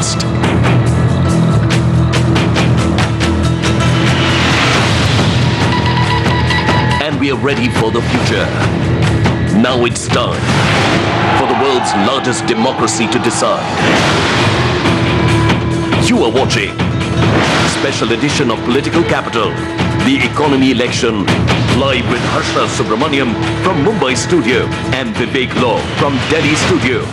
past. And we are ready for the future. Now it's time for the world's largest democracy to decide. You are watching a special edition of Political Capital, the economy election, live with Harsha Subramaniam from Mumbai studio and Vivek Law from Delhi studio.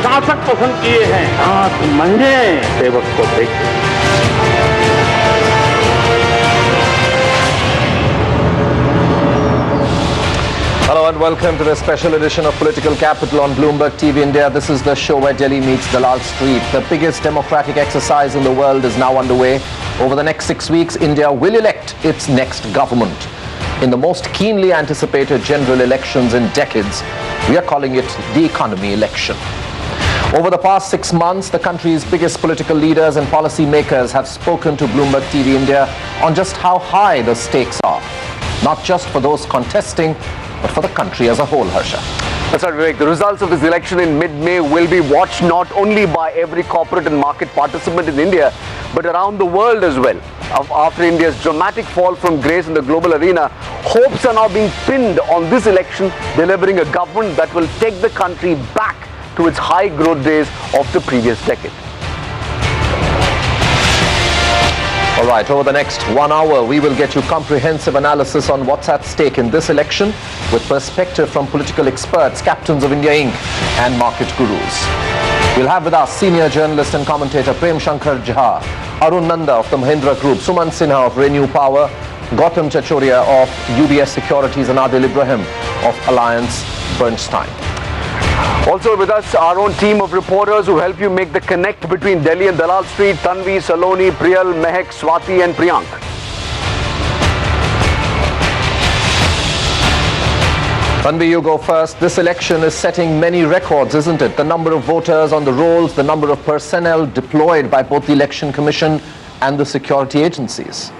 शासक पसंद किए हैं, 8 महीने सेवक को देखे। Hello and welcome to the special edition of Political Capital on Bloomberg TV India. This is the show where Delhi meets Dalal Street. The biggest democratic exercise in the world is now underway. Over the next 6 weeks, India will elect its next government. In the most keenly anticipated general elections in decades, we are calling it the economy election. Over the past 6 months, the country's biggest political leaders and policy makers have spoken to Bloomberg TV India on just how high the stakes are. Not just for those contesting, but for the country as a whole, Harsha. That's right, Vivek. The results of this election in mid-May will be watched not only by every corporate and market participant in India, but around the world as well. After India's dramatic fall from grace in the global arena, hopes are now being pinned on this election, delivering a government that will take the country back to its high growth days of the previous decade. All right, over the next 1 hour, we will get you comprehensive analysis on what's at stake in this election with perspective from political experts, captains of India Inc. and market gurus. We'll have with us senior journalist and commentator Prem Shankar Jha, Arun Nanda of the Mahindra Group, Sumant Sinha of ReNew Power, Gautam Chachoria of UBS Securities and Adil Ibrahim of Alliance Bernstein. Also with us, our own team of reporters who help you make the connect between Delhi and Dalal Street, Tanvi, Saloni, Priyal, Mehak, Swati and Priyank. Tanvi, you go first. This election is setting many records, isn't it? The number of voters on the rolls, the number of personnel deployed by both the Election Commission and the security agencies.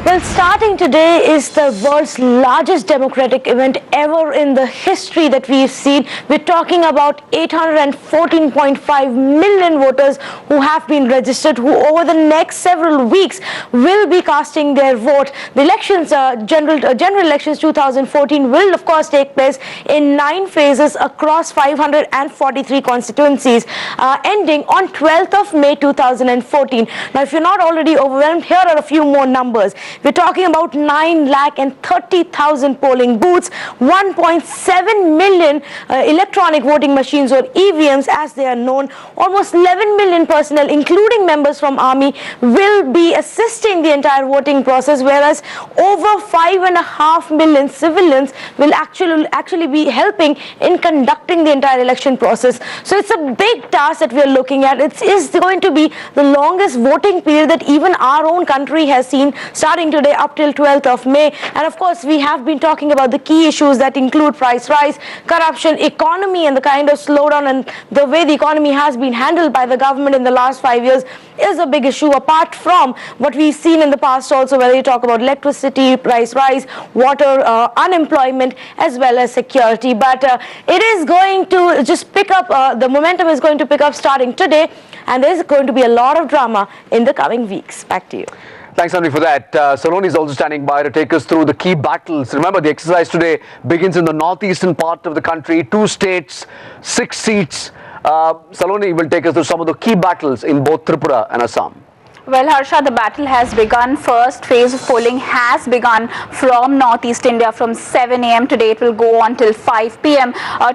Well, starting today is the world's largest democratic event ever in the history that we've seen. We're talking about 814.5 million voters who have been registered, who over the next several weeks will be casting their vote. The elections, general elections 2014 will of course take place in 9 phases across 543 constituencies, ending on 12th of May 2014. Now, if you're not already overwhelmed, here are a few more numbers. We're talking about 9,30,000 polling booths, 1.7 million electronic voting machines or EVMs as they are known, almost 11 million personnel including members from army will be assisting the entire voting process, whereas over 5.5 million civilians will actually be helping in conducting the entire election process. So it's a big task that we're looking at. It is going to be the longest voting period that even our own country has seen, starting today up till 12th of May. And of course, we have been talking about the key issues that include price rise, corruption, economy, and the kind of slowdown and the way the economy has been handled by the government in the last 5 years is a big issue, apart from what we've seen in the past also, whether you talk about electricity, price rise, water, unemployment, as well as security. But it is going to just pick up, the momentum is going to pick up starting today, and there's going to be a lot of drama in the coming weeks. Back to you. Thanks, Andri, for that. Saloni is also standing by to take us through the key battles. Remember, the exercise today begins in the northeastern part of the country, 2 states, 6 seats. Saloni will take us through some of the key battles in both Tripura and Assam. Well, Harsha, the battle has begun. First phase of polling has begun from Northeast India from 7 a.m. today. It will go on till 5 p.m.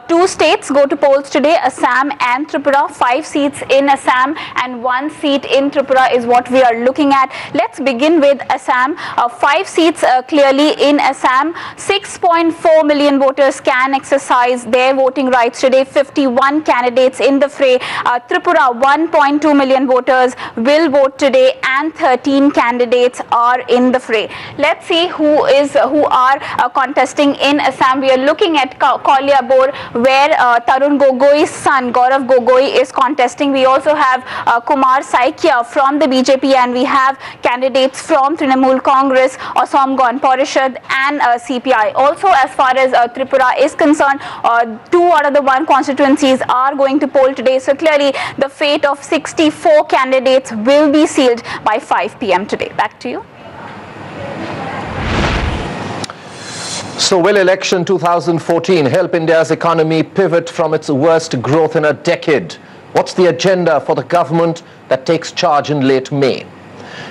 Two states go to polls today, Assam and Tripura. 5 seats in Assam and 1 seat in Tripura is what we are looking at. Let's begin with Assam. 5 seats clearly in Assam. 6.4 million voters can exercise their voting rights today. 51 candidates in the fray. Tripura, 1.2 million voters will vote today, and 13 candidates are in the fray. Let's see who are contesting in Assam. We are looking at Koliabor, where Tarun Gogoi's son Gaurav Gogoi is contesting. We also have Kumar Saikia from the BJP, and we have candidates from Trinamool Congress, Assam Gon Parishad and CPI. Also, as far as Tripura is concerned, 2 out of the 1 constituencies are going to poll today. So clearly the fate of 64 candidates will be sealed by 5 p.m. today. Back to you. So will election 2014 help India's economy pivot from its worst growth in a decade? What's the agenda for the government that takes charge in late May?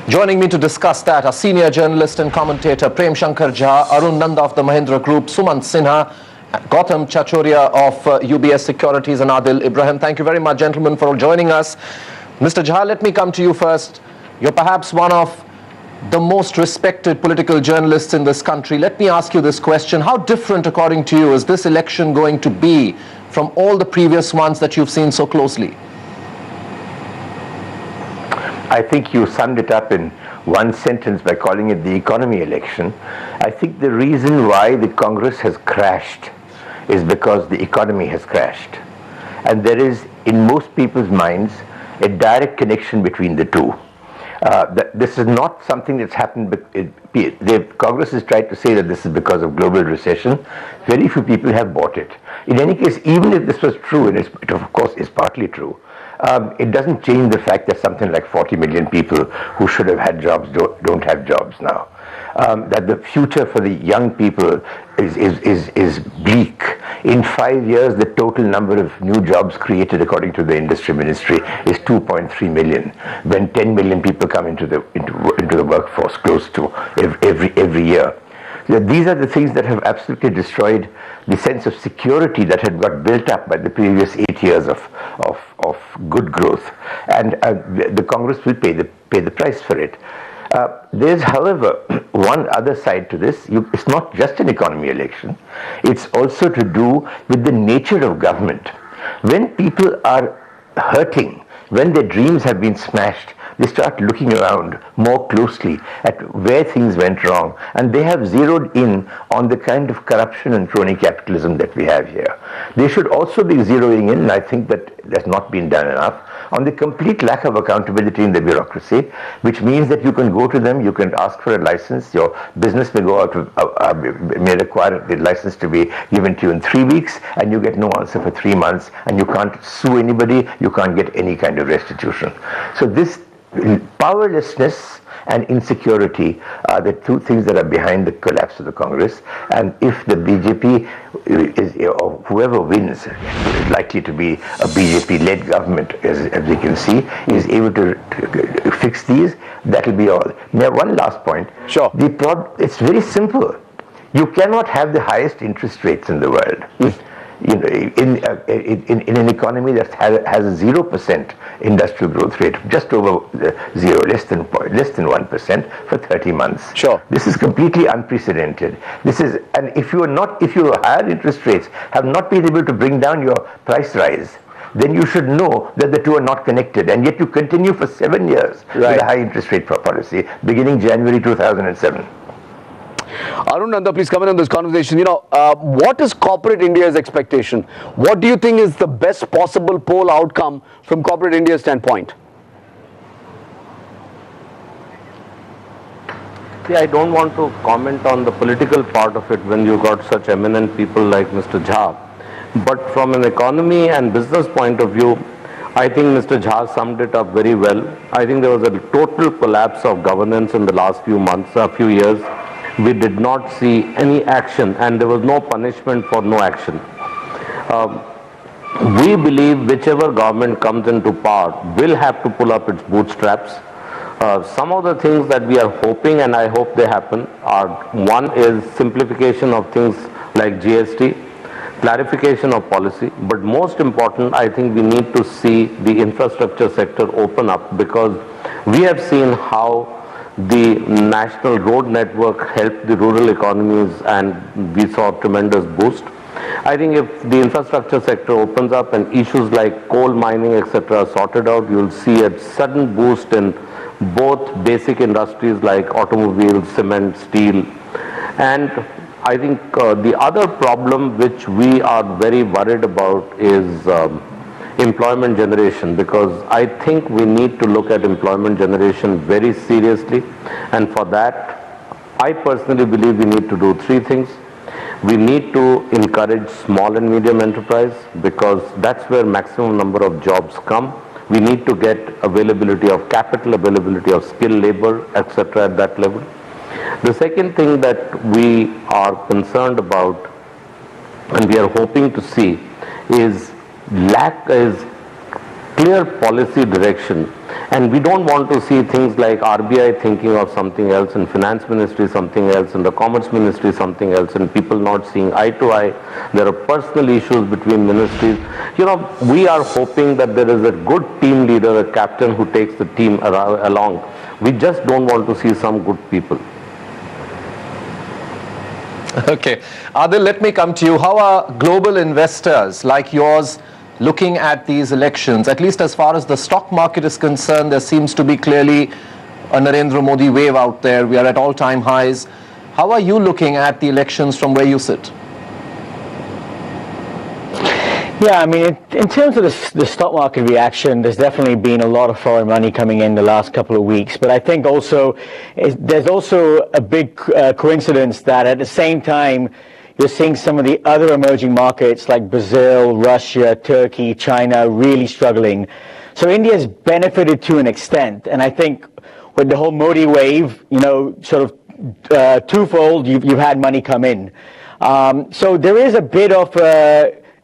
Joining me to discuss that are senior journalist and commentator Prem Shankar Jha, Arun Nanda of the Mahindra Group, Sumant Sinha, Gautam Chachoria of UBS Securities, and Adil Ibrahim. Thank you very much, gentlemen, for joining us. Mr. Jha, let me come to you first. You're perhaps one of the most respected political journalists in this country. Let me ask you this question. How different, according to you, is this election going to be from all the previous ones that you've seen so closely? I think you summed it up in one sentence by calling it the economy election. I think the reason why the Congress has crashed is because the economy has crashed. And there is, in most people's minds, a direct connection between the two. This is not something that's happened. The Congress has tried to say that this is because of global recession. Very few people have bought it. In any case, even if this was true, and it of course is partly true, it doesn't change the fact that something like 40 million people who should have had jobs don't have jobs now. That the future for the young people is bleak. In 5 years, the total number of new jobs created, according to the industry ministry, is 2.3 million. When 10 million people come into the workforce, close to every year. These are the things that have absolutely destroyed the sense of security that had got built up by the previous 8 years of good growth, and the Congress will pay the price for it. There's, however, one other side to this. It's not just an economy election. It's also to do with the nature of government. When people are hurting, when their dreams have been smashed, they start looking around more closely at where things went wrong, and they have zeroed in on the kind of corruption and crony capitalism that we have here. They should also be zeroing in, and I think that that's not been done enough, on the complete lack of accountability in the bureaucracy, which means that you can go to them, you can ask for a license, your business may go out may require the license to be given to you in 3 weeks, and you get no answer for 3 months, and you can't sue anybody, you can't get any kind of restitution. So this powerlessness and insecurity are the two things that are behind the collapse of the Congress. And if the BJP or whoever wins, is likely to be a BJP-led government, as we can see, is able to fix these, that will be all. Now, one last point. Sure. It's very simple. You cannot have the highest interest rates in the world. In an economy that has a 0% industrial growth rate, just over zero, less than 1% for 30 months. Sure. This is completely unprecedented. And if your higher interest rates have not been able to bring down your price rise, then you should know that the two are not connected, and yet you continue for 7 years with a high interest rate policy, beginning January 2007. Arun Nanda, please come in on this conversation. What is corporate India's expectation? What do you think is the best possible poll outcome from corporate India's standpoint? See, I don't want to comment on the political part of it when you got such eminent people like Mr. Jha. But from an economy and business point of view, I think Mr. Jha summed it up very well. I think there was a total collapse of governance in the last few years. We did not see any action, and there was no punishment for no action. We believe whichever government comes into power will have to pull up its bootstraps. Some of the things that we are hoping, and I hope they happen, are one is simplification of things like GST, clarification of policy, but most important, I think we need to see the infrastructure sector open up, because we have seen how the national road network helped the rural economies and we saw a tremendous boost. I think if the infrastructure sector opens up and issues like coal mining, etc. are sorted out, you will see a sudden boost in both basic industries like automobiles, cement, steel. And I think the other problem which we are very worried about is employment generation, because I think we need to look at employment generation very seriously, and for that I personally believe we need to do three things. We need to encourage small and medium enterprise, because that's where maximum number of jobs come. We need to get availability of capital, availability of skilled labor, etc. at that level. The second thing that we are concerned about and we are hoping to see is clear policy direction, and we don't want to see things like RBI thinking of something else and finance ministry something else and the commerce ministry something else and people not seeing eye to eye. There are personal issues between ministries. You know, we are hoping that there is a good team leader, a captain who takes the team along. We just don't want to see some good people. Okay. Adil, let me come to you. How are global investors like yours looking at these elections? At least as far as the stock market is concerned, there seems to be clearly a Narendra Modi wave out there. We are at all-time highs. How are you looking at the elections from where you sit? Yeah, I mean, in terms of the stock market reaction, there's definitely been a lot of foreign money coming in the last couple of weeks. But I think also there's also a big coincidence that at the same time, you're seeing some of the other emerging markets like Brazil, Russia, Turkey, China really struggling. So India's benefited to an extent. And I think with the whole Modi wave, you know, sort of twofold, you've had money come in. So there is a bit of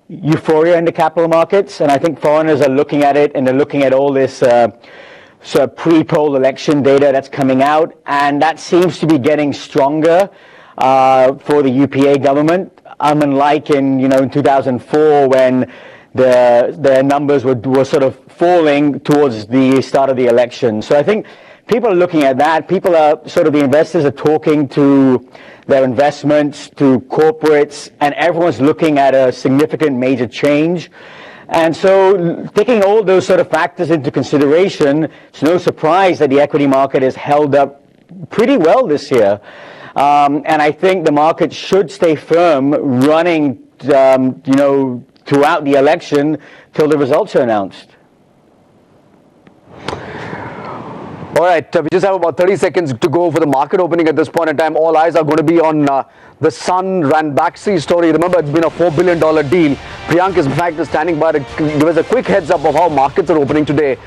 euphoria in the capital markets. And I think foreigners are looking at it, and they're looking at all this sort of pre-poll election data that's coming out. And that seems to be getting stronger for the UPA government, unlike in 2004 when the numbers were sort of falling towards the start of the election. So I think people are looking at that. People are the investors are talking to their investments, to corporates, and everyone's looking at a significant major change. And so taking all those sort of factors into consideration, it's no surprise that the equity market has held up pretty well this year. And I think the market should stay firm running, throughout the election till the results are announced. All right, we just have about 30 seconds to go for the market opening at this point in time. All eyes are going to be on the Sun-Ranbaxy story. Remember, it's been a $4 billion deal. Priyank is in fact standing by to give us a quick heads up of how markets are opening today.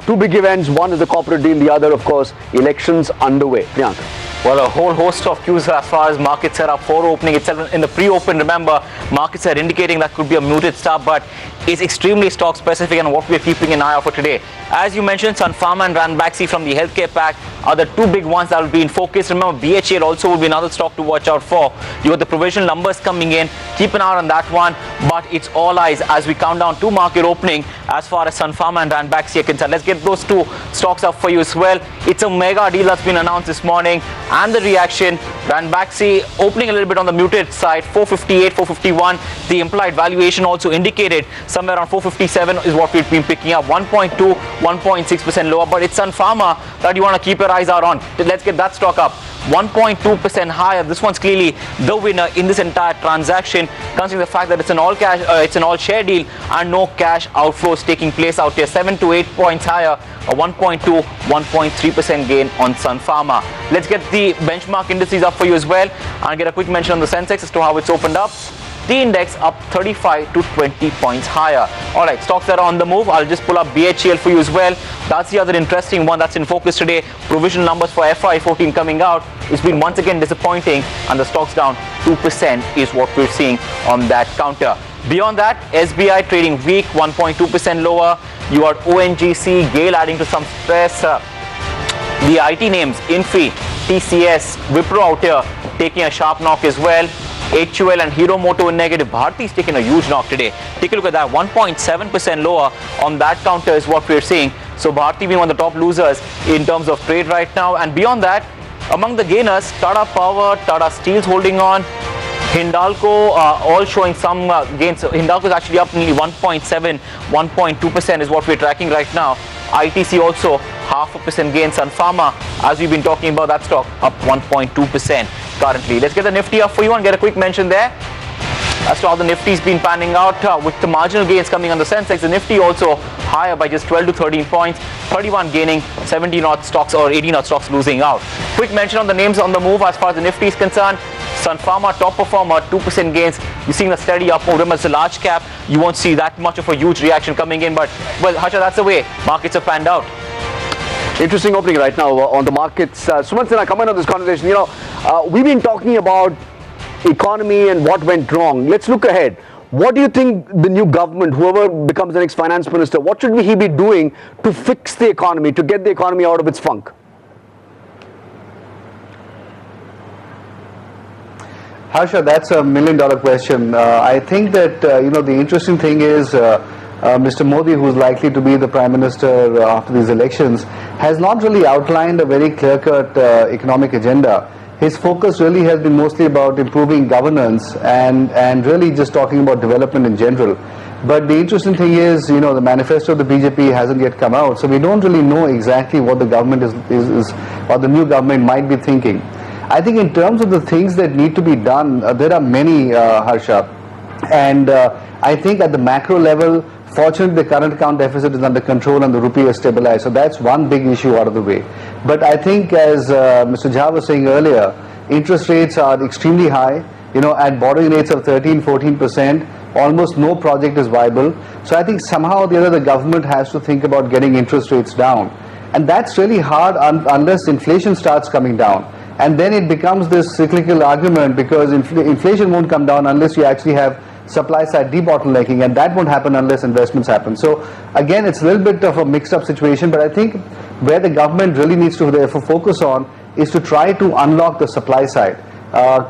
Two big events. One is the corporate deal. The other, of course, elections underway. Priyank. Well, a whole host of cues as far as markets are up for opening itself. In the pre-open, remember, markets are indicating that could be a muted start, but it's extremely stock specific and what we're keeping an eye out for today. As you mentioned, Sun Pharma and Ranbaxy from the healthcare pack are the two big ones that will be in focus. Remember, BHAL also will be another stock to watch out for. You got the provisional numbers coming in. Keep an eye on that one, but it's all eyes as we count down to market opening as far as Sun Pharma and Ranbaxy are concerned. Let's get those two stocks up for you as well. It's a mega deal that's been announced this morning, and the reaction, Ranbaxy opening a little bit on the muted side, 458, 451. The implied valuation also indicated somewhere around 457 is what we've been picking up. 1.2, 1.6% lower, but it's Sun Pharma that you want to keep your eyes out on. Let's get that stock up. 1.2% higher. This one's clearly the winner in this entire transaction, considering the fact that it's an all cash, it's an all share deal, and no cash outflows taking place out here. 7 to 8 points higher, a 1.2, 1.3% gain on Sun Pharma. Let's get the benchmark indices up for you as well, and get a quick mention on the Sensex as to how it's opened up. The index up 35 to 20 points higher. All right, stocks that are on the move. I'll just pull up BHAL for you as well. That's the other interesting one that's in focus today. Provisional numbers for FY14 coming out. It's been once again disappointing, and the stock's down 2% is what we're seeing on that counter. Beyond that, SBI trading weak, 1.2% lower. You got ONGC, GAIL adding to some stress. The IT names, Infy, TCS, Wipro out here taking a sharp knock as well. HUL and Hero Moto in negative. Bharti's taken a huge knock today. Take a look at that, 1.7% lower on that counter is what we're seeing. So Bharti being one of the top losers in terms of trade right now. And beyond that, among the gainers, Tata Power, Tata Steel's holding on, Hindalco all showing some gains. So Hindalco is actually up nearly 1.7, 1.2% is what we're tracking right now. ITC also 0.5% gain. Sun Pharma, as we've been talking about that stock, up 1.2% currently. Let's get the Nifty up for you and get a quick mention there as to how the Nifty's been panning out with the marginal gains coming on the Sensex. The Nifty also higher by just 12 to 13 points, 31 gaining, 17 odd stocks or 18 odd stocks losing out. Quick mention on the names on the move as far as the Nifty is concerned. Sun Pharma, top performer, 2% gains. You're seeing a steady up move. As a large cap, you won't see that much of a huge reaction coming in. But, well, Harsha, that's the way markets have panned out. Interesting opening right now on the markets. Sumant Sinha, comment on this conversation. We've been talking about economy and what went wrong. Let's look ahead. What do you think the new government, whoever becomes the next finance minister, what should he be doing to fix the economy, to get the economy out of its funk? Harsha, that's a $1 million question. I think that, the interesting thing is Mr. Modi, who's likely to be the Prime Minister after these elections, has not really outlined a very clear-cut economic agenda. His focus really has been mostly about improving governance and really just talking about development in general. But the interesting thing is, the manifesto of the BJP hasn't yet come out, so we don't really know exactly what the government is or the new government might be thinking. I think in terms of the things that need to be done, there are many, Harsha. And I think at the macro level, fortunately, the current account deficit is under control and the rupee is stabilized. So that's one big issue out of the way. But I think, as Mr. Jha was saying earlier, interest rates are extremely high. At borrowing rates of 13, 14%, almost no project is viable. So I think somehow or the other, the government has to think about getting interest rates down. And that's really hard unless inflation starts coming down. And then it becomes this cyclical argument, because inflation won't come down unless you actually have supply side debottlenecking, and that won't happen unless investments happen. So again, it's a little bit of a mixed up situation, but I think where the government really needs to therefore focus on is to try to unlock the supply side,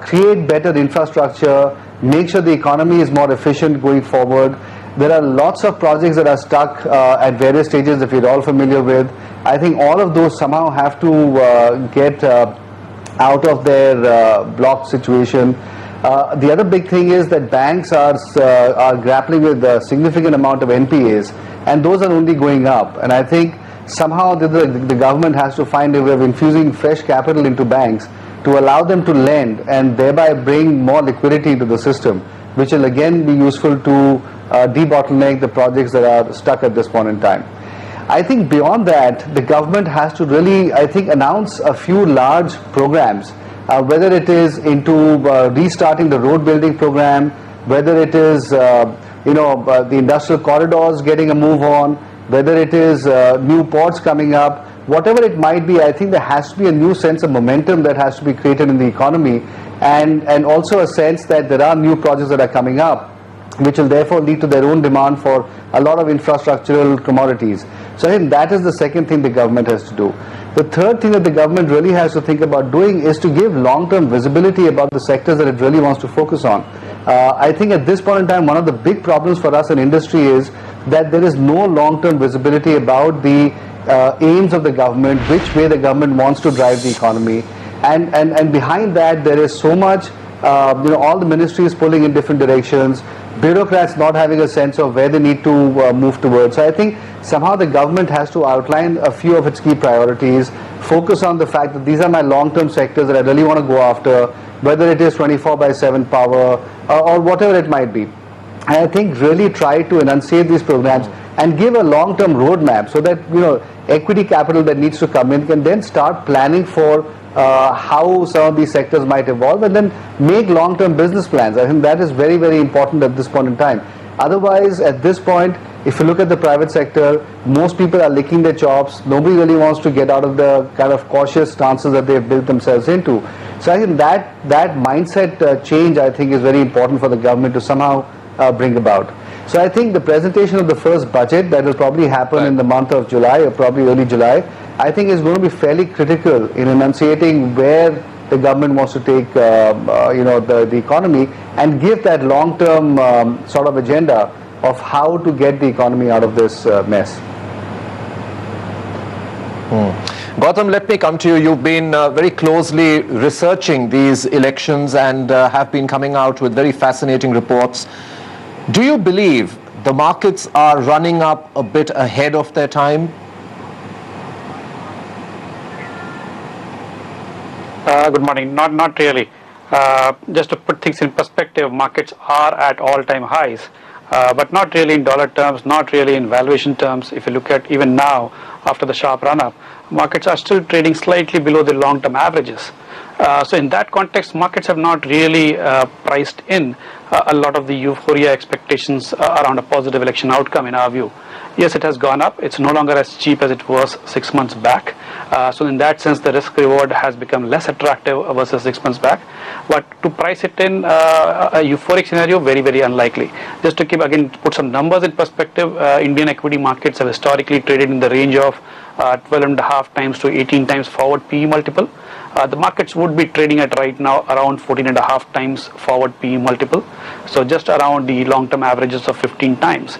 create better infrastructure, make sure the economy is more efficient going forward. There are lots of projects that are stuck at various stages that we're all familiar with. I think all of those somehow have to get out of their blocked situation. The other big thing is that banks are grappling with a significant amount of NPAs, and those are only going up. And I think somehow the government has to find a way of infusing fresh capital into banks to allow them to lend and thereby bring more liquidity into the system, which will again be useful to debottleneck the projects that are stuck at this point in time. I think beyond that, the government has to really, announce a few large programs, whether it is into restarting the road building program, whether it is, the industrial corridors getting a move on, whether it is new ports coming up, whatever it might be. I think there has to be a new sense of momentum that has to be created in the economy, and also a sense that there are new projects that are coming up, which will therefore lead to their own demand for a lot of infrastructural commodities. So I think that is the second thing the government has to do. The third thing that the government really has to think about doing is to give long-term visibility about the sectors that it really wants to focus on. I think at this point in time, one of the big problems for us in industry is that there is no long-term visibility about the aims of the government, which way the government wants to drive the economy. And behind that, there is so much, all the ministries pulling in different directions, bureaucrats not having a sense of where they need to move towards. So I think somehow the government has to outline a few of its key priorities, focus on the fact that these are my long-term sectors that I really want to go after, whether it is 24/7 power or whatever it might be. And I think really try to enunciate these programs and give a long-term roadmap so that equity capital that needs to come in can then start planning for how some of these sectors might evolve, and then make long-term business plans. I think that is very, very important at this point in time. Otherwise, at this point, if you look at the private sector, most people are licking their chops. Nobody really wants to get out of the kind of cautious stances that they've built themselves into. So I think that mindset change, I think, is very important for the government to somehow bring about. So I think the presentation of the first budget that will probably happen in the month of July, or probably early July, I think is going to be fairly critical in enunciating where the government wants to take the economy, and give that long-term sort of agenda of how to get the economy out of this mess. Gautam, let me come to you. You've been very closely researching these elections and have been coming out with very fascinating reports. Do you believe the markets are running up a bit ahead of their time? Good morning. Not really. Just to put things in perspective, markets are at all-time highs, but not really in dollar terms, not really in valuation terms. If you look at even now, after the sharp run-up, markets are still trading slightly below the long-term averages. So in that context, markets have not really priced in a lot of the euphoria expectations around a positive election outcome in our view. Yes, it has gone up. It's no longer as cheap as it was 6 months back. So in that sense, the risk reward has become less attractive versus 6 months back. But to price it in a euphoric scenario, very, very unlikely. Just to put some numbers in perspective, Indian equity markets have historically traded in the range of 12.5 times to 18 times forward PE multiple. The markets would be trading at right now around 14.5 times forward PE multiple, so just around the long-term averages of 15 times.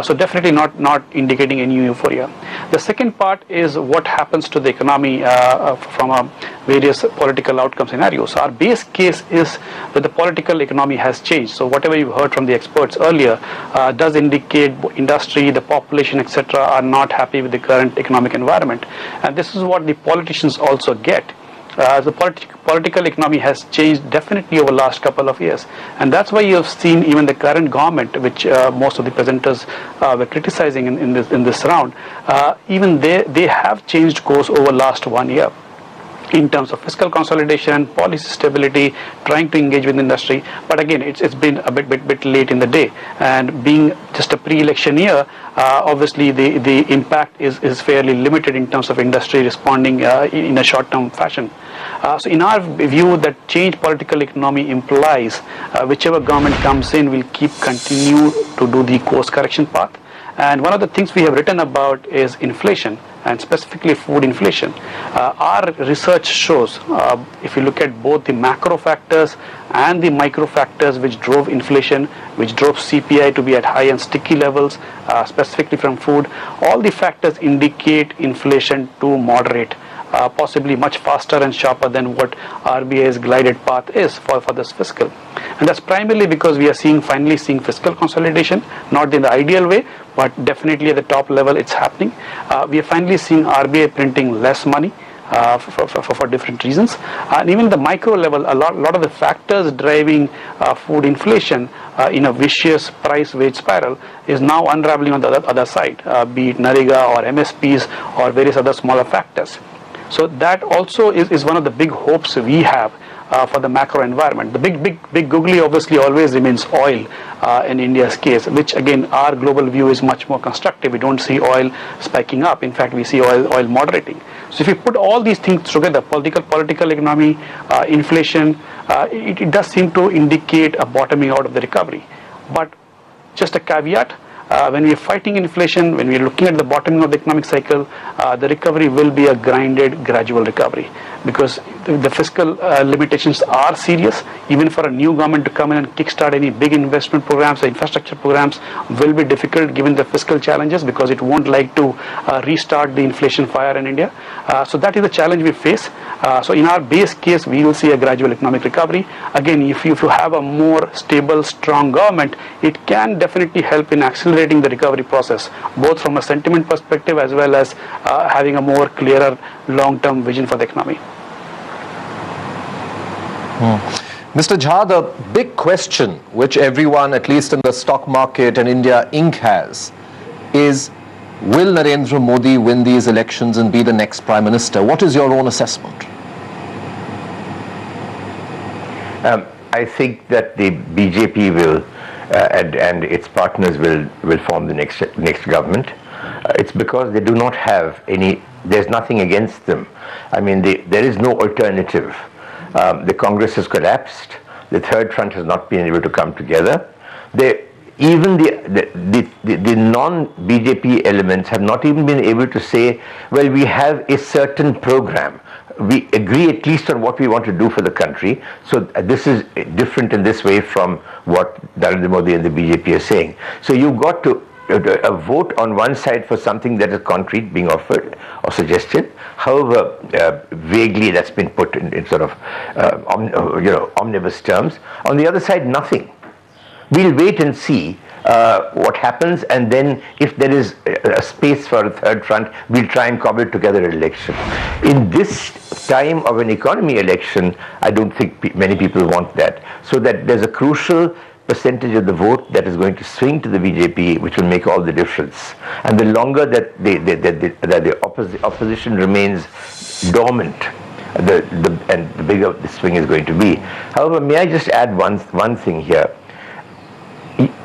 So definitely not indicating any euphoria. The second part is what happens to the economy from various political outcome scenarios. Our base case is that the political economy has changed. So whatever you heard from the experts earlier does indicate industry, the population, etc. are not happy with the current economic environment, and this is what the politicians also get. The political economy has changed definitely over the last couple of years, and that's why you have seen even the current government, which most of the presenters were criticizing in this round, even they have changed course over last 1 year in terms of fiscal consolidation, policy stability, trying to engage with industry. But again, it's been a bit late in the day, and being just a pre-election year, obviously the impact is fairly limited in terms of industry responding in a short-term fashion. So in our view, that change political economy implies whichever government comes in will continue to do the course correction path. And one of the things we have written about is inflation, and specifically food inflation. Our research shows, if you look at both the macro factors and the micro factors which drove inflation, which drove CPI to be at high and sticky levels, specifically from food, all the factors indicate inflation to moderate, possibly much faster and sharper than what RBI's glided path is for this fiscal. And that's primarily because we are finally seeing fiscal consolidation, not in the ideal way, but definitely at the top level it's happening. We are finally seeing RBI printing less money for different reasons. And even the micro level, a lot of the factors driving food inflation in a vicious price wage spiral is now unraveling on the other side, be it NAREGA or MSPs or various other smaller factors. So that also is one of the big hopes we have for the macro environment. The big googly obviously always remains oil in India's case, which again our global view is much more constructive. We don't see oil spiking up. In fact, we see oil moderating. So if you put all these things together, political economy, inflation, it does seem to indicate a bottoming out of the recovery. But just a caveat, when we are fighting inflation, when we are looking at the bottoming of the economic cycle, the recovery will be a gradual recovery, because the fiscal limitations are serious. Even for a new government to come in and kickstart any big investment programs or infrastructure programs will be difficult given the fiscal challenges, because it won't like to restart the inflation fire in India. So that is the challenge we face. So in our base case, we will see a gradual economic recovery. Again, if you have a more stable, strong government, it can definitely help in accelerating the recovery process, both from a sentiment perspective as well as having a more clearer long-term vision for the economy. Mr. Jha, the big question which everyone, at least in the stock market and India Inc. has, is will Narendra Modi win these elections and be the next Prime Minister? What is your own assessment? I think that the BJP will and its partners will form the next government. It's because they do not have there's nothing against them. I mean, there is no alternative. The Congress has collapsed. The third front has not been able to come together. even the non-BJP elements have not even been able to say, well, we have a certain program. We agree at least on what we want to do for the country. So this is different in this way from what Narendra Modi and the BJP are saying. So you've got to a vote on one side for something that is concrete being offered or suggested, however vaguely that's been put in sort of omnibus terms. On the other side, nothing. We'll wait and see what happens, and then if there is a space for a third front, we'll try and cobble together an election. In this time of an economy election, I don't think many people want that. So that there's a crucial percentage of the vote that is going to swing to the BJP, which will make all the difference. And the longer that the opposition remains dormant, the bigger the swing is going to be. However, may I just add one thing here?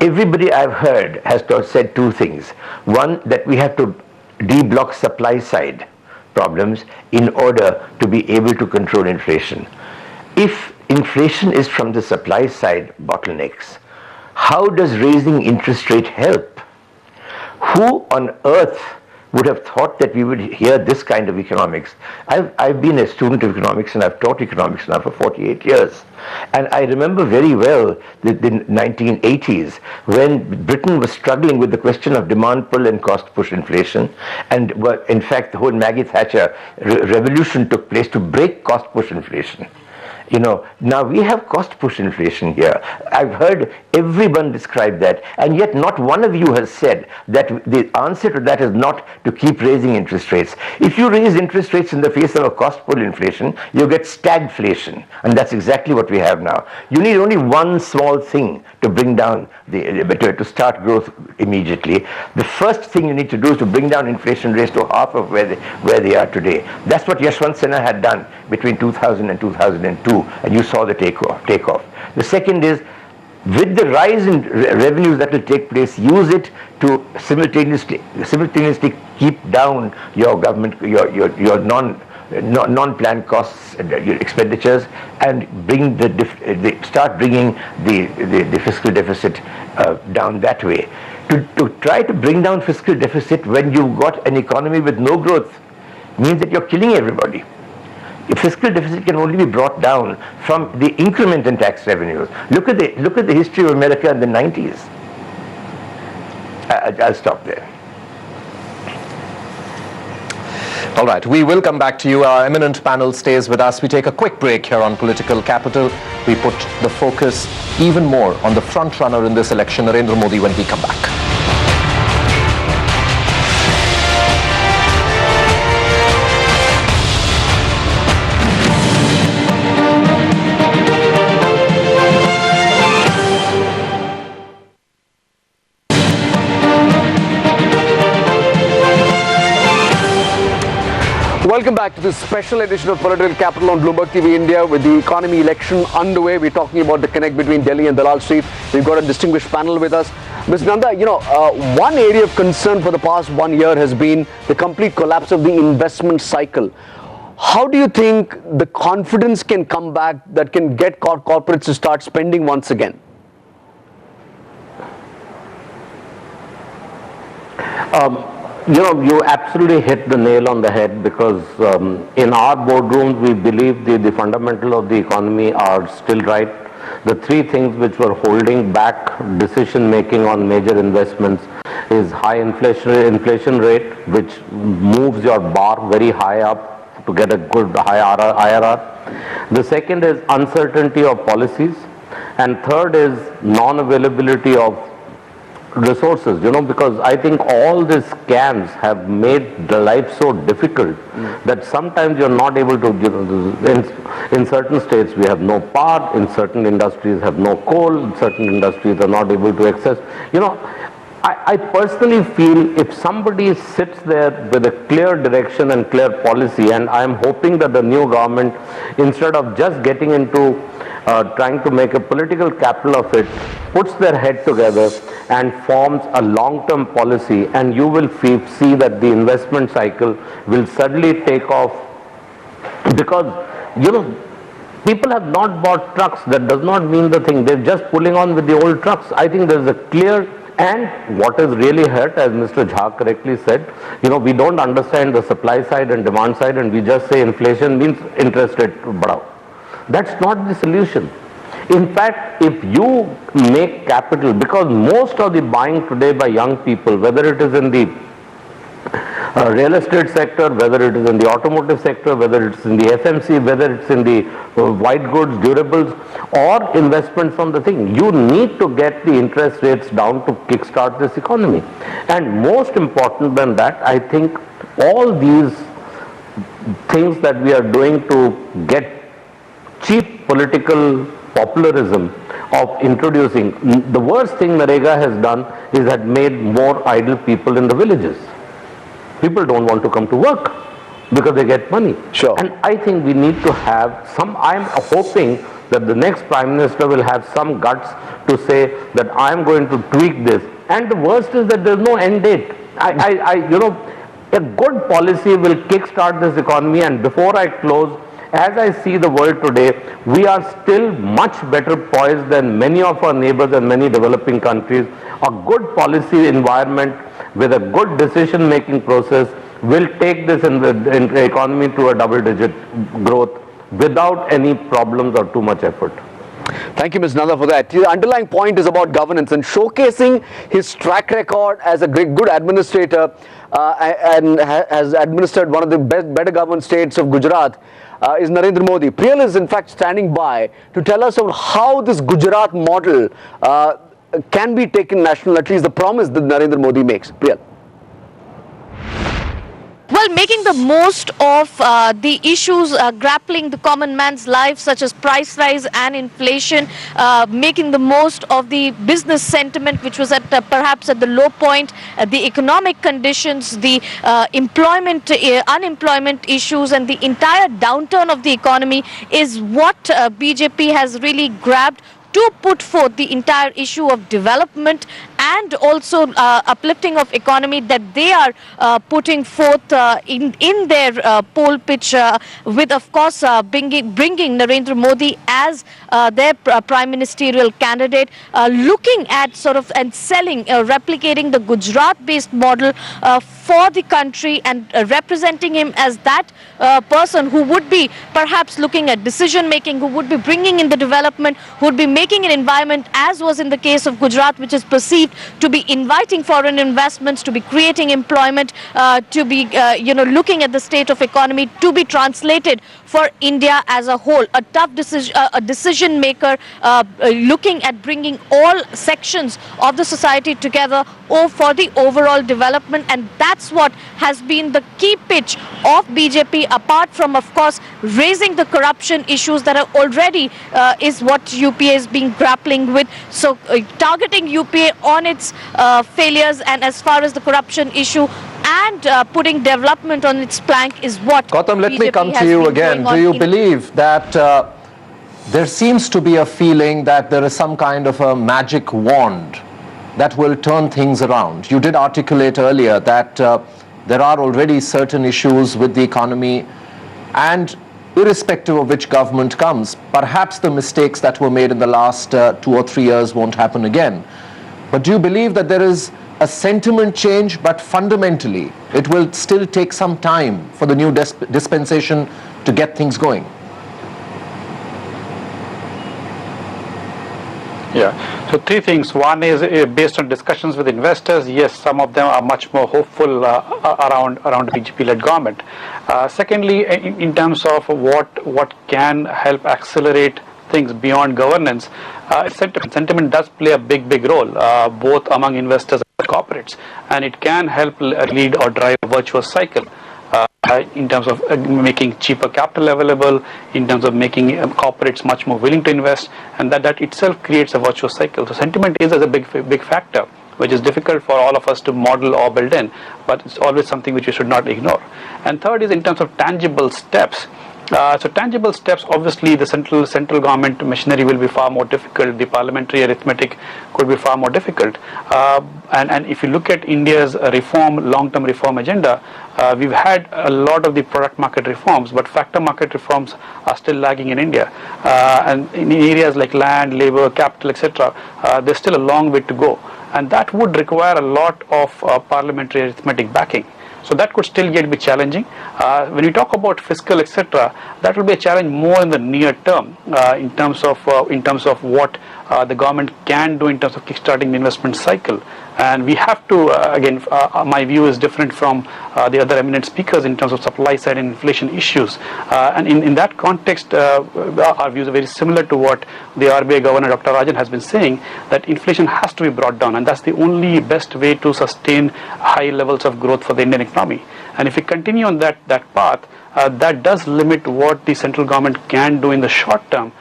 Everybody I've heard has said two things. One, that we have to de-block supply side problems in order to be able to control inflation. If inflation is from the supply side bottlenecks, how does raising interest rate help? Who on earth would have thought that we would hear this kind of economics? I've been a student of economics and I've taught economics now for 48 years. And I remember very well the 1980s when Britain was struggling with the question of demand pull and cost push inflation. And in fact, the whole Maggie Thatcher revolution took place to break cost push inflation. You know, now we have cost push inflation here. I've heard everyone describe that, and yet not one of you has said that the answer to that is not to keep raising interest rates. If you raise interest rates in the face of a cost pull inflation, you get stagflation, and that's exactly what we have now. You need only one small thing to bring down to start growth immediately. The first thing you need to do is to bring down inflation rates to half of where they are today. That's what Yashwant Sinha had done between 2000 and 2002. And you saw the takeoff. The second is, with the rise in revenues that will take place, use it to simultaneously keep down your government, your non-planned costs and your expenditures, and bring start bringing the fiscal deficit down that way. To try to bring down fiscal deficit when you've got an economy with no growth means that you're killing everybody. The fiscal deficit can only be brought down from the increment in tax revenues. Look at the history of America in the 90s. I'll stop there. All right, we will come back to you. Our eminent panel stays with us. We take a quick break here on Political Capital. We put the focus even more on the front runner in this election, Narendra Modi, when we come back. Welcome back to this special edition of Political Capital on Bloomberg TV India. With the economy election underway, we're talking about the connect between Delhi and Dalal Street. We've got a distinguished panel with us. Ms. Nanda, one area of concern for the past 1 year has been the complete collapse of the investment cycle. How do you think the confidence can come back that can get corporates to start spending once again? You absolutely hit the nail on the head, because in our boardrooms we believe the fundamental of the economy are still right. The three things which were holding back decision making on major investments is high inflation rate, which moves your bar very high up to get a good high IRR. The second is uncertainty of policies, and third is non-availability of resources, because I think all these scams have made the life so difficult that sometimes you're not able to, in certain states we have no power, in certain industries have no coal, in certain industries are not able to access. I personally feel if somebody sits there with a clear direction and clear policy, and I'm hoping that the new government, instead of just getting into trying to make a political capital of it, puts their head together and forms a long-term policy, and you will see that the investment cycle will suddenly take off. Because People have not bought trucks. That does not mean the thing. They're just pulling on with the old trucks. I think there's a clear, and what is really hurt, as Mr. Jha correctly said, we don't understand the supply side and demand side, and we just say inflation means interest rate badao. That's not the solution. In fact, if you make capital, because most of the buying today by young people, whether it is in the real estate sector, whether it is in the automotive sector, whether it's in the FMC, whether it's in the white goods, durables, or investments from the thing, you need to get the interest rates down to kickstart this economy. And most important than that, I think all these things that we are doing to get cheap political popularism of introducing, the worst thing Narega has done is had made more idle people in the villages. People don't want to come to work because they get money. Sure. And I think we need to have some, I'm hoping that the next Prime Minister will have some guts to say that I'm going to tweak this. And the worst is that there's no end date. A good policy will kickstart this economy. And before I close, as I see the world today, we are still much better poised than many of our neighbors and many developing countries. A good policy environment with a good decision-making process will take this in the economy to a double-digit growth without any problems or too much effort. Thank you, Ms. Nanda, for that. The underlying point is about governance and showcasing his track record as a good administrator and has administered one of the better governed states of Gujarat. Is Narendra Modi. Priyal is in fact standing by to tell us about how this Gujarat model can be taken national, at least the promise that Narendra Modi makes. Priyal. Well, making the most of the issues grappling the common man's life, such as price rise and inflation, making the most of the business sentiment, which was at perhaps at the low point, the economic conditions, the unemployment issues, and the entire downturn of the economy is what BJP has really grabbed to put forth the entire issue of development and also uplifting of economy that they are putting forth in their poll pitch with, of course, bringing Narendra Modi as their prime ministerial candidate, looking at sort of and selling, replicating the Gujarat-based model for the country and representing him as that person who would be perhaps looking at decision making, who would be bringing in the development, who would be making an environment, as was in the case of Gujarat, which is perceived to be inviting foreign investments, to be creating employment, to be looking at the state of economy, to be translated for India as a whole. A tough decision, a decision maker looking at bringing all sections of the society together for the overall development, and that's what has been the key pitch of BJP, apart from, of course, raising the corruption issues that are already is what UPA is being grappling with. So targeting UPA on its failures, and as far as the corruption issue and putting development on its plank is what Gautam, let BJP me come to you again. Do you believe that there seems to be a feeling that there is some kind of a magic wand that will turn things around? You did articulate earlier that there are already certain issues with the economy, and irrespective of which government comes, perhaps the mistakes that were made in the last 2 or 3 years won't happen again. But do you believe that there is a sentiment change, but fundamentally it will still take some time for the new dispensation to get things going? Yeah, so 3 things. One is based on discussions with investors. Yes, some of them are much more hopeful around the BJP-led government. Secondly, in terms of what can help accelerate things beyond governance, sentiment does play a big role, both among investors and corporates, and it can help lead or drive a virtuous cycle. In terms of making cheaper capital available, in terms of making corporates much more willing to invest, and that itself creates a virtuous cycle. So sentiment is a big factor, which is difficult for all of us to model or build in, but it's always something which we should not ignore. And third is in terms of tangible steps. So tangible steps, obviously the central government machinery will be far more difficult. The parliamentary arithmetic could be far more difficult. And if you look at India's long-term reform agenda, we've had a lot of the product market reforms, but factor market reforms are still lagging in India. And in areas like land, labor, capital, etc., there's still a long way to go. And that would require a lot of parliamentary arithmetic backing. So that could still yet be challenging. When we talk about fiscal, etc., that will be a challenge more in the near term in terms of what the government can do in terms of kickstarting the investment cycle. And we have to, again, my view is different from the other eminent speakers in terms of supply side and inflation issues. And in that context, our views are very similar to what the RBI Governor Dr. Rajan has been saying, that inflation has to be brought down, and that's the only best way to sustain high levels of growth for the Indian economy. And if we continue on that path, that does limit what the central government can do in the short term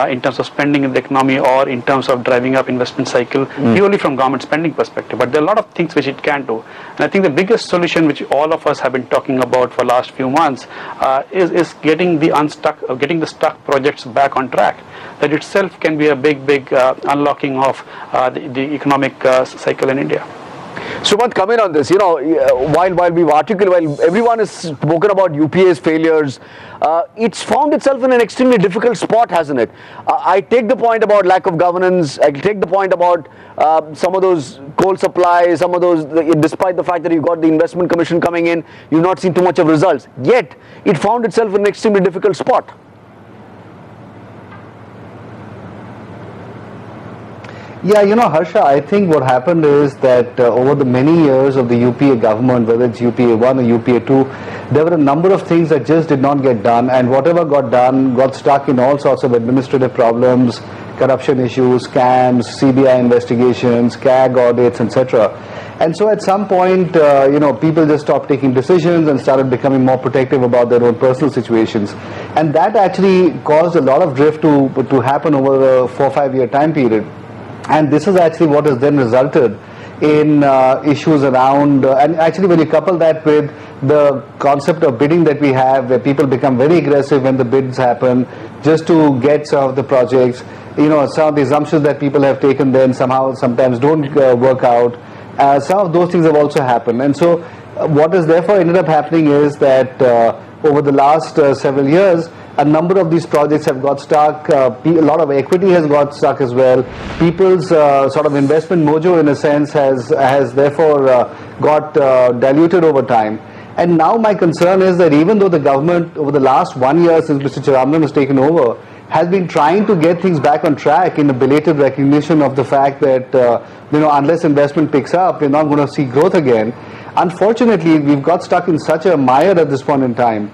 in terms of spending in the economy or in terms of driving up investment cycle purely from government spending perspective. But there are a lot of things which it can do. And I think the biggest solution which all of us have been talking about for the last few months is getting the stuck projects back on track. That itself can be a big unlocking of the economic cycle in India. Sumant, come in on this. You know, while everyone has spoken about UPA's failures, it's found itself in an extremely difficult spot, hasn't it? I take the point about lack of governance. I take the point about some of those coal supplies, some of those, despite the fact that you got the investment commission coming in, you've not seen too much of results. Yet, it found itself in an extremely difficult spot. Yeah, you know, Harsha, I think what happened is that over the many years of the UPA government, whether it's UPA 1 or UPA 2, there were a number of things that just did not get done, and whatever got done got stuck in all sorts of administrative problems, corruption issues, scams, CBI investigations, CAG audits, etc. And so at some point, people just stopped taking decisions and started becoming more protective about their own personal situations. And that actually caused a lot of drift to happen over a 4 or 5 year time period. And this is actually what has then resulted in issues around, and actually when you couple that with the concept of bidding that we have, where people become very aggressive when the bids happen, just to get some of the projects, some of the assumptions that people have taken then sometimes don't work out. Some of those things have also happened. And so what has therefore ended up happening is that over the last several years, a number of these projects have got stuck. A lot of equity has got stuck as well. People's sort of investment mojo, in a sense, has therefore got diluted over time. And now my concern is that even though the government, over the last 1 year since Mr. Chiramnan has taken over, has been trying to get things back on track in a belated recognition of the fact that unless investment picks up, we're not going to see growth again. Unfortunately, we've got stuck in such a mire at this point in time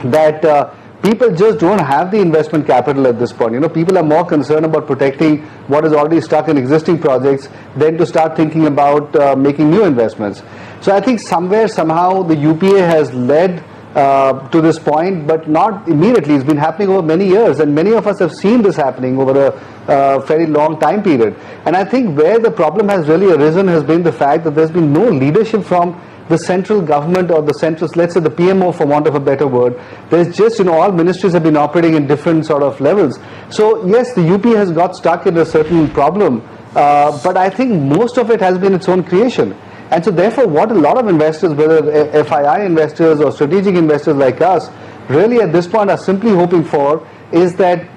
that people just don't have the investment capital at this point. People are more concerned about protecting what is already stuck in existing projects than to start thinking about making new investments. So I think somehow the UPA has led to this point, but not immediately. It's been happening over many years, and many of us have seen this happening over a very long time period. And I think where the problem has really arisen has been the fact that there's been no leadership from the central government or the central, let's say the PMO for want of a better word. There's just, all ministries have been operating in different sort of levels. So yes, the UP has got stuck in a certain problem, but I think most of it has been its own creation. And so therefore what a lot of investors, whether FII investors or strategic investors like us, really at this point are simply hoping for is that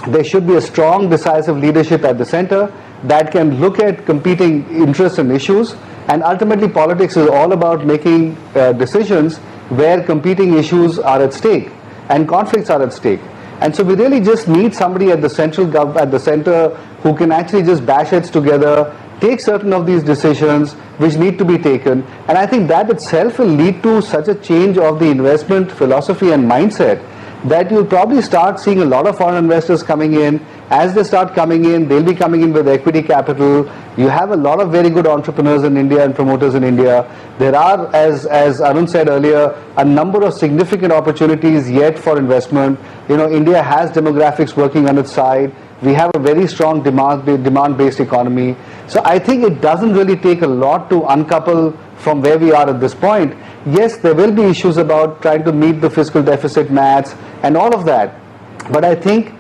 there should be a strong, decisive leadership at the center that can look at competing interests and issues. And ultimately, politics is all about making decisions where competing issues are at stake and conflicts are at stake. And so we really just need somebody at the center who can actually just bash heads together, take certain of these decisions which need to be taken. And I think that itself will lead to such a change of the investment philosophy and mindset that you'll probably start seeing a lot of foreign investors coming in. As they start coming in, they'll be coming in with equity capital. You have a lot of very good entrepreneurs in India and promoters in India. There are, as Arun said earlier, a number of significant opportunities yet for investment. India has demographics working on its side. We have a very strong demand-based economy. So I think it doesn't really take a lot to uncouple from where we are at this point. Yes, there will be issues about trying to meet the fiscal deficit maths and all of that. But I think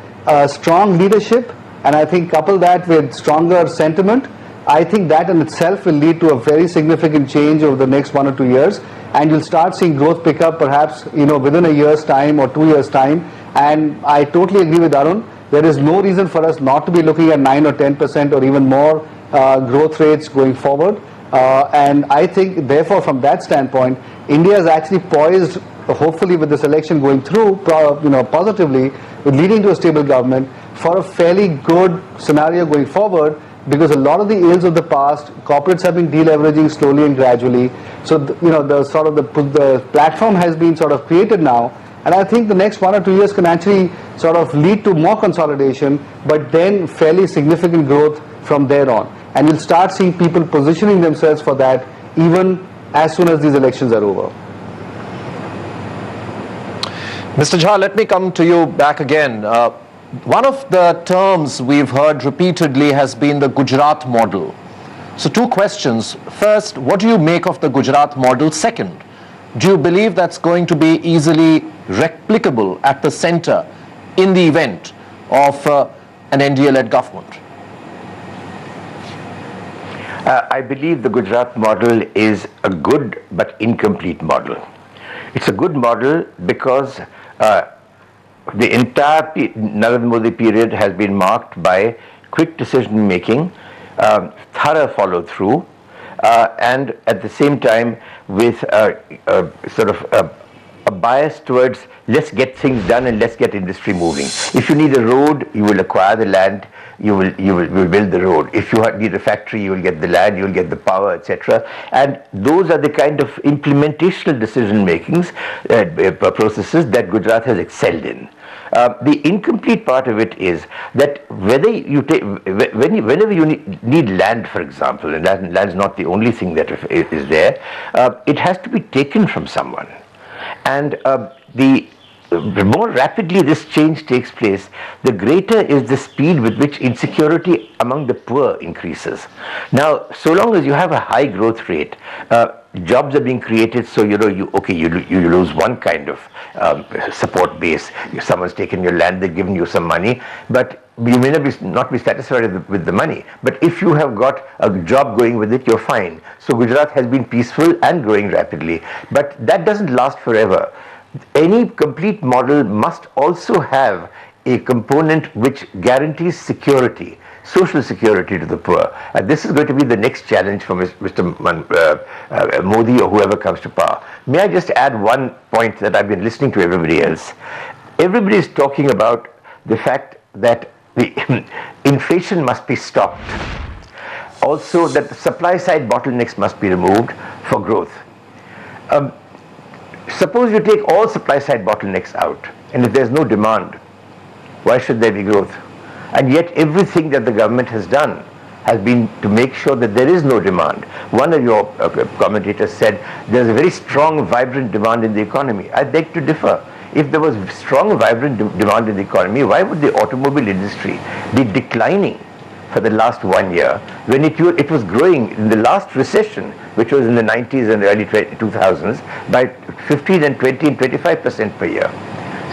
strong leadership, and I think couple that with stronger sentiment, I think that in itself will lead to a very significant change over the next 1 or 2 years, and you'll start seeing growth pick up perhaps within a year's time or 2 years' time. And I totally agree with Arun. There is no reason for us not to be looking at 9 or 10% or even more growth rates going forward. And I think, therefore, from that standpoint, India is actually poised, hopefully with this election going through, positively, leading to a stable government, for a fairly good scenario going forward, because a lot of the ills of the past, corporates have been deleveraging slowly and gradually. So, the platform has been sort of created now. And I think the next 1 or 2 years can actually sort of lead to more consolidation, but then fairly significant growth from there on. And you'll start seeing people positioning themselves for that even as soon as these elections are over. Mr. Jha, let me come to you back again. One of the terms we've heard repeatedly has been the Gujarat model. So 2 questions. First, what do you make of the Gujarat model? Second, do you believe that's going to be easily replicable at the center in the event of an NDA-led government? I believe the Gujarat model is a good but incomplete model. It's a good model because the entire Narendra Modi period has been marked by quick decision making, thorough follow through, and at the same time with a bias towards let's get things done and let's get industry moving. If you need a road, you will acquire the land, you will build the road. If you need a factory, you will get the land, you will get the power, etc. And those are the kind of implementational decision makings processes that Gujarat has excelled in. The incomplete part of it is that whether you take, whenever you need land, for example, and land is not the only thing that is there, it has to be taken from someone. And the more rapidly this change takes place, the greater is the speed with which insecurity among the poor increases. Now, so long as you have a high growth rate, jobs are being created, so you lose one kind of support base. Someone's taken your land, they've given you some money, but you may not be satisfied with the money. But if you have got a job going with it, you're fine. So Gujarat has been peaceful and growing rapidly, but that doesn't last forever. Any complete model must also have a component which guarantees security, social security to the poor. And this is going to be the next challenge for Mr. Modi or whoever comes to power. May I just add one point that I've been listening to everybody else. Everybody is talking about the fact that the inflation must be stopped. Also that the supply side bottlenecks must be removed for growth. Suppose you take all supply side bottlenecks out, and if there's no demand, why should there be growth? And yet everything that the government has done has been to make sure that there is no demand. One of your commentators said there's a very strong, vibrant demand in the economy. I beg to differ. If there was strong, vibrant demand in the economy, why would the automobile industry be declining for the last 1 year when it was growing in the last recession, which was in the 90s and early 2000s, by 15 and 20 and 25% per year?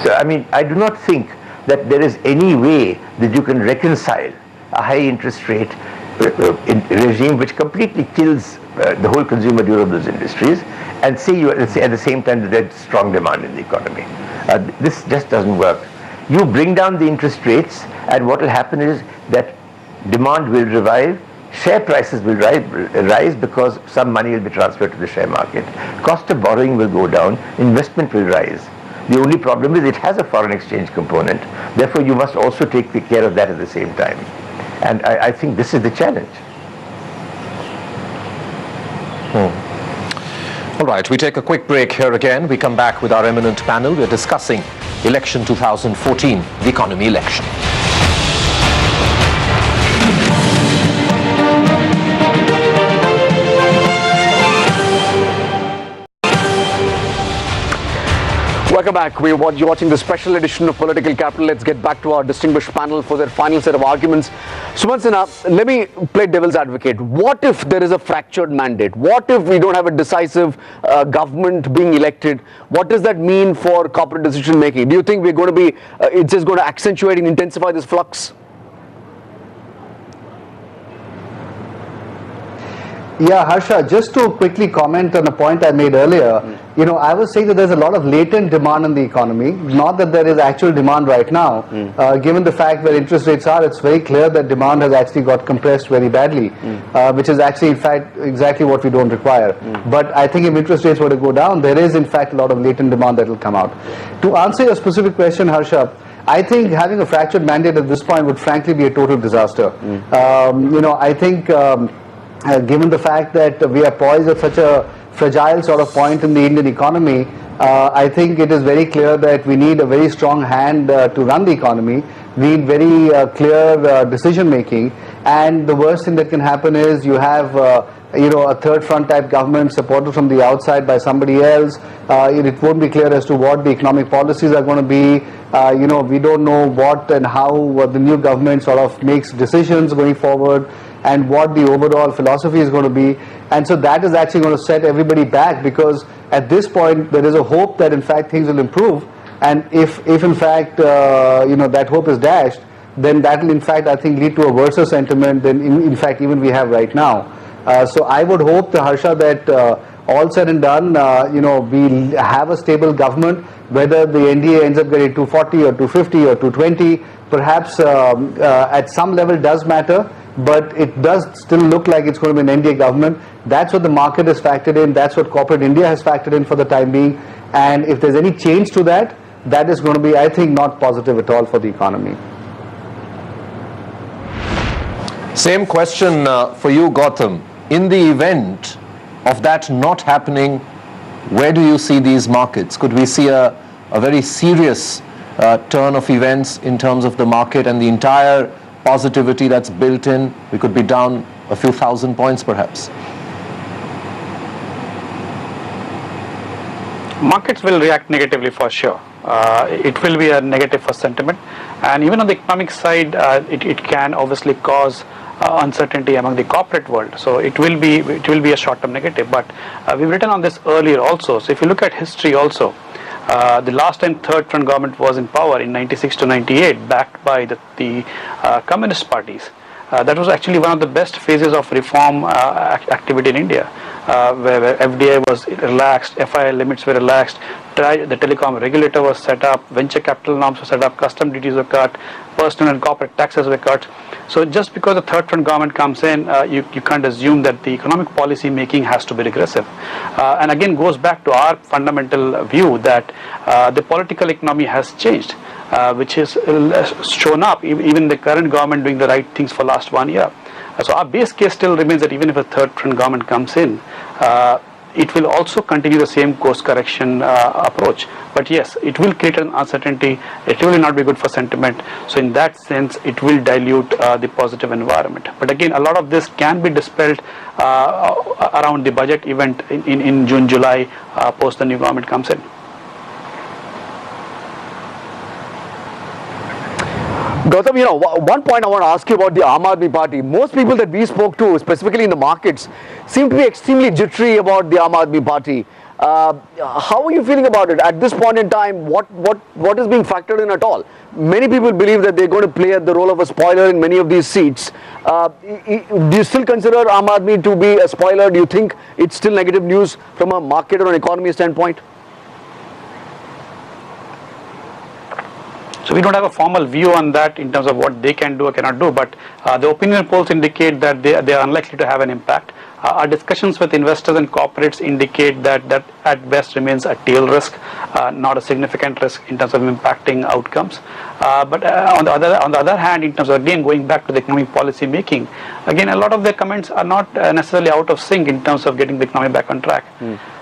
So, I mean, I do not think that there is any way that you can reconcile a high interest rate regime which completely kills the whole consumer durables industries and say at the same time that there's strong demand in the economy. This just doesn't work. You bring down the interest rates, and what will happen is that demand will revive, share prices will rise because some money will be transferred to the share market, cost of borrowing will go down, investment will rise. The only problem is it has a foreign exchange component, therefore you must also take care of that at the same time. And I think this is the challenge. All right, we take a quick break here again. We come back with our eminent panel. We're discussing election 2014, the economy election. Welcome back. You're watching the special edition of Political Capital. Let's get back to our distinguished panel for their final set of arguments. Sumant Sinha, let me play devil's advocate. What if there is a fractured mandate? What if we don't have a decisive government being elected? What does that mean for corporate decision making? Do you think we're going to be, it's just going to accentuate and intensify this flux? Yeah, Harsha, just to quickly comment on a point I made earlier, I was saying that there's a lot of latent demand in the economy, not that there is actual demand right now. Given the fact where interest rates are, it's very clear that demand has actually got compressed very badly, which is actually, in fact, exactly what we don't require. But I think if interest rates were to go down, there is, in fact, a lot of latent demand that will come out. To answer your specific question, Harsha, I think having a fractured mandate at this point would frankly be a total disaster. I think given the fact that we are poised at such a fragile sort of point in the Indian economy, I think it is very clear that we need a very strong hand to run the economy. We need very clear decision making, and the worst thing that can happen is you have a third front type government supported from the outside by somebody else. It won't be clear as to what the economic policies are going to be. We don't know what and how the new government sort of makes decisions going forward, and what the overall philosophy is going to be. And so that is actually going to set everybody back, because at this point there is a hope that in fact things will improve, and if in fact that hope is dashed, then that will in fact I think lead to a worse sentiment than in fact even we have right now. So I would hope, Harsha, that all said and done, we have a stable government. Whether the NDA ends up getting 240 or 250 or 220, perhaps at some level does matter, but it does still look like it's going to be an NDA government. That's what the market has factored in. That's what corporate India has factored in for the time being. And if there's any change to that, that is going to be, I think, not positive at all for the economy. Same question for you, Gautam. In the event of that not happening, where do you see these markets? Could we see a very serious turn of events in terms of the market and the entire positivity that's built in? We could be down a few thousand points perhaps. Markets will react negatively for sure. It will be a negative for sentiment, and even on the economic side, it can obviously cause uncertainty among the corporate world. So it will be a short-term negative. But we've written on this earlier also. So if you look at history also, the last time third front government was in power in 96 to 98, backed by the communist parties. That was actually one of the best phases of reform activity in India, where FDI was relaxed, FII limits were relaxed, the telecom regulator was set up, venture capital norms were set up, custom duties were cut, personal and corporate taxes were cut. So just because the third front government comes in, you can't assume that the economic policy making has to be regressive. And again goes back to our fundamental view that the political economy has changed, which is shown up even the current government doing the right things for last 1 year. So our base case still remains that even if a third front government comes in, it will also continue the same course correction approach. But yes, it will create an uncertainty. It will not be good for sentiment. So in that sense, it will dilute the positive environment. But again, a lot of this can be dispelled around the budget event in June, July, post the new government comes in. Gautam, one point I want to ask you about the Aam Aadmi Party. Most people that we spoke to, specifically in the markets, seem to be extremely jittery about the Aam Aadmi Party. How are you feeling about it? At this point in time, what is being factored in at all? Many people believe that they're going to play the role of a spoiler in many of these seats. Do you still consider Aam Aadmi to be a spoiler? Do you think it's still negative news from a market or an economy standpoint? So we don't have a formal view on that in terms of what they can do or cannot do, but the opinion polls indicate that they are unlikely to have an impact. Our discussions with investors and corporates indicate that at best remains a tail risk, not a significant risk in terms of impacting outcomes. But on the other hand, in terms of again going back to the economic policy making, again a lot of their comments are not necessarily out of sync in terms of getting the economy back on track.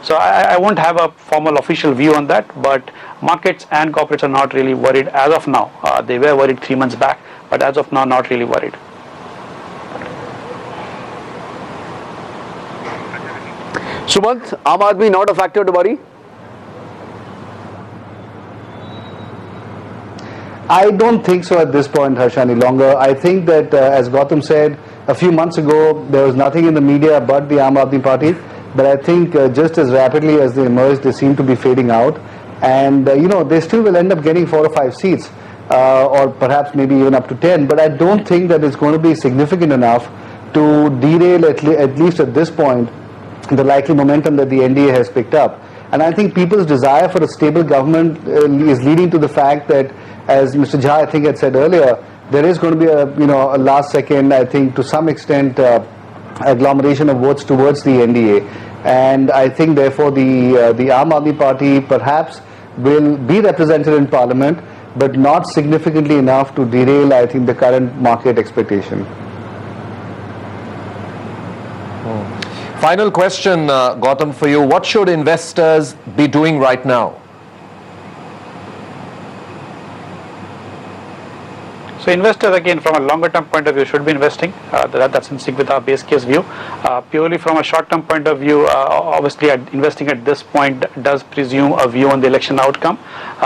So I won't have a formal official view on that, but markets and corporates are not really worried as of now. They were worried 3 months back, but as of now, not really worried. Sumant, Aam Aadmi not a factor to worry? I don't think so at this point, Harsha, any longer. I think that, as Gautam said, a few months ago, there was nothing in the media but the Aam Aadmi Party. But I think just as rapidly as they emerged, they seem to be fading out. And, they still will end up getting 4 or 5 seats, or perhaps maybe even up to 10. But I don't think that it's going to be significant enough to derail, at least at this point, the likely momentum that the NDA has picked up. And I think people's desire for a stable government is leading to the fact that, as Mr. Jha, I think, had said earlier, there is going to be a last second, I think, to some extent, agglomeration of votes towards the NDA. And I think, therefore, the Aam Aadmi Party perhaps will be represented in Parliament, but not significantly enough to derail, I think, the current market expectation. Final question, Gautam, for you. What should investors be doing right now? So investors, again, from a longer term point of view, should be investing. That's in sync with our base case view. Purely from a short term point of view, obviously investing at this point does presume a view on the election outcome.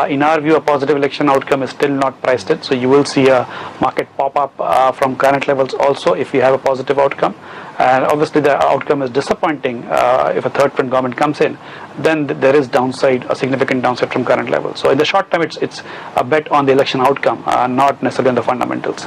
In our view, a positive election outcome is still not priced in. So you will see a market pop up from current levels also if we have a positive outcome. And obviously the outcome is disappointing if a third front government comes in, then there is downside, a significant downside from current levels. So in the short term, it's a bet on the election outcome, not necessarily on the fundamentals.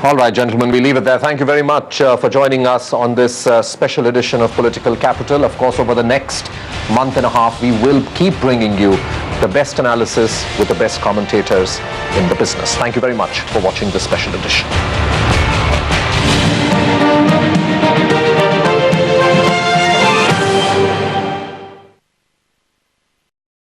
All right, gentlemen, we leave it there. Thank you very much for joining us on this special edition of Political Capital. Of course, over the next month and a half, we will keep bringing you the best analysis with the best commentators in the business. Thank you very much for watching this special edition.